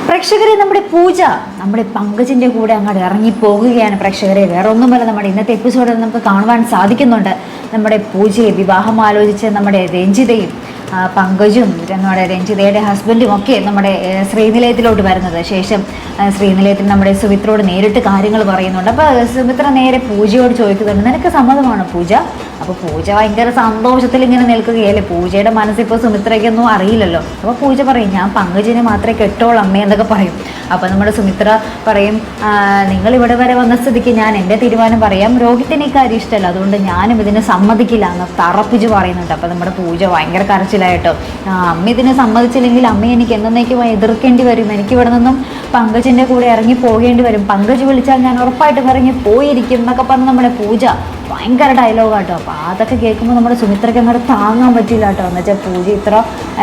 പ്രേക്ഷകരെ, നമ്മുടെ പൂജ നമ്മുടെ പങ്കജിന്റെ കൂടെ അങ്ങോട്ട് ഇറങ്ങിപ്പോകുകയാണ്. പ്രേക്ഷകരെ, വേറെ ഒന്നുമല്ല, നമ്മുടെ ഇന്നത്തെ എപ്പിസോഡിൽ നമുക്ക് കാണുവാൻ സാധിക്കുന്നുണ്ട്. നമ്മുടെ പൂജയെ വിവാഹം ആലോചിച്ച് നമ്മുടെ രഞ്ജിതയും പങ്കജും നമ്മുടെ രഞ്ജിതയുടെ ഹസ്ബൻഡും ഒക്കെ നമ്മുടെ ശ്രീനിലയത്തിലോട്ട് വരുന്നത്. ശേഷം ശ്രീനിലയത്തിൽ നമ്മുടെ സുമിത്രയോട് നേരിട്ട് കാര്യങ്ങൾ പറയുന്നുണ്ട്. അപ്പോൾ സുമിത്ര നേരെ പൂജയോട് ചോദിക്കുന്നുണ്ട്, നിനക്ക് സമ്മതമാണോ പൂജ? അപ്പോൾ പൂജ ഭയങ്കര സന്തോഷത്തിൽ ഇങ്ങനെ നിൽക്കുകയല്ലേ. പൂജയുടെ മനസ്സിപ്പോൾ സുമിത്രയ്ക്കൊന്നും അറിയില്ലല്ലോ. അപ്പോൾ പൂജ പറയും, ഞാൻ പങ്കജിനെ മാത്രമേ കെട്ടോളൂ അമ്മേ എന്നൊക്കെ പറയും. അപ്പോൾ നമ്മുടെ സുമിത്ര പറയും, നിങ്ങൾ ഇവിടെ വരെ വന്ന സ്ഥിതിക്ക് ഞാൻ എൻ്റെ തീരുമാനം പറയാം, രോഹിത്തിന് ഇക്കാര്യം ഇഷ്ടമല്ല, അതുകൊണ്ട് ഞാനും ഇതിനെ സമ്മതിക്കില്ല എന്ന് തറപ്പിച്ച് പറയുന്നുണ്ട്. അപ്പോൾ നമ്മുടെ പൂജ ഭയങ്കര കരച്ചിലായിട്ടോ, അമ്മ ഇതിനെ സമ്മതിച്ചില്ലെങ്കിൽ അമ്മ എനിക്ക് എന്നേക്കുമായി എതിർക്കേണ്ടി വരും, എനിക്ക് ഇവിടെ നിന്നും പങ്കജിൻ്റെ കൂടെ ഇറങ്ങി പോകേണ്ടി വരും, പങ്കജ് വിളിച്ചാൽ ഞാൻ ഉറപ്പായിട്ടും ഇറങ്ങി പോയിരിക്കും എന്നൊക്കെ പറഞ്ഞ് നമ്മുടെ പൂജ ഭയങ്കര ഡയലോഗാട്ടോ. അപ്പോൾ അതൊക്കെ കേൾക്കുമ്പോൾ നമ്മുടെ സുമിത്രയ്ക്ക് അങ്ങോട്ട് താങ്ങാൻ പറ്റില്ല കേട്ടോ. എന്ന് വെച്ചാൽ പൂജ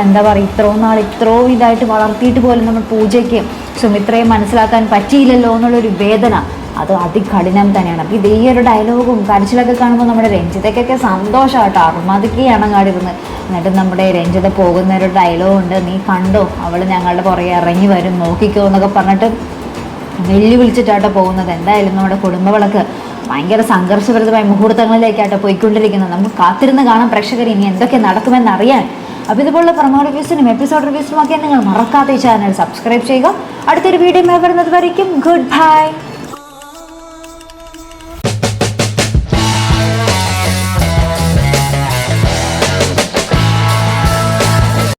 എന്താ പറയുക, ഇത്രയും നാൾ ഇത്രയും ഇതായിട്ട് വളർത്തിയിട്ട് പോലും നമ്മൾ പൂജയ്ക്ക് സുമിത്രയെ മനസ്സിലാക്കാൻ പറ്റിയില്ലല്ലോ എന്നുള്ളൊരു വേദന അത് അതികഠിനം തന്നെയാണ്. അപ്പോൾ ഇത് ഈ ഒരു ഡയലോഗും കരച്ചിലൊക്കെ കാണുമ്പോൾ നമ്മുടെ രഞ്ജിതയ്ക്കൊക്കെ സന്തോഷമാട്ടോ, അറുമാതിക്കുകയാണ് കാണിരുന്നത്. എന്നിട്ട് നമ്മുടെ രഞ്ജിത പോകുന്ന ഒരു ഡയലോഗുണ്ട്, നീ കണ്ടോ അവൾ ഞങ്ങളുടെ പുറകെ ഇറങ്ങി വരും, നോക്കിക്കോ എന്നൊക്കെ പറഞ്ഞിട്ട് വെല്ലുവിളിച്ചിട്ടാട്ടോ പോകുന്നത്. എന്തായാലും നമ്മുടെ കുടുംബവിളക്ക് ഭയങ്കര സംഘർഷഭരിതമായ മുഹൂർത്തങ്ങളിലേക്കാട്ടോ പോയിക്കൊണ്ടിരിക്കുന്നത്. നമുക്ക് കാത്തിരുന്ന് കാണാൻ പ്രേക്ഷകർ ഇനി എന്തൊക്കെ നടക്കുമെന്നറിയാൻ. അപ്പോൾ ഇതുപോലുള്ള പ്രൊമോ റിവ്യൂസിനും എപ്പിസോഡ് റിവ്യൂസിനും ഒക്കെ നിങ്ങൾ മറക്കാത്ത ഈ ചാനൽ സബ്സ്ക്രൈബ് ചെയ്യുക. അടുത്തൊരു വീഡിയോ വരുന്നത് വരയ്ക്കും ഗുഡ് ബൈ.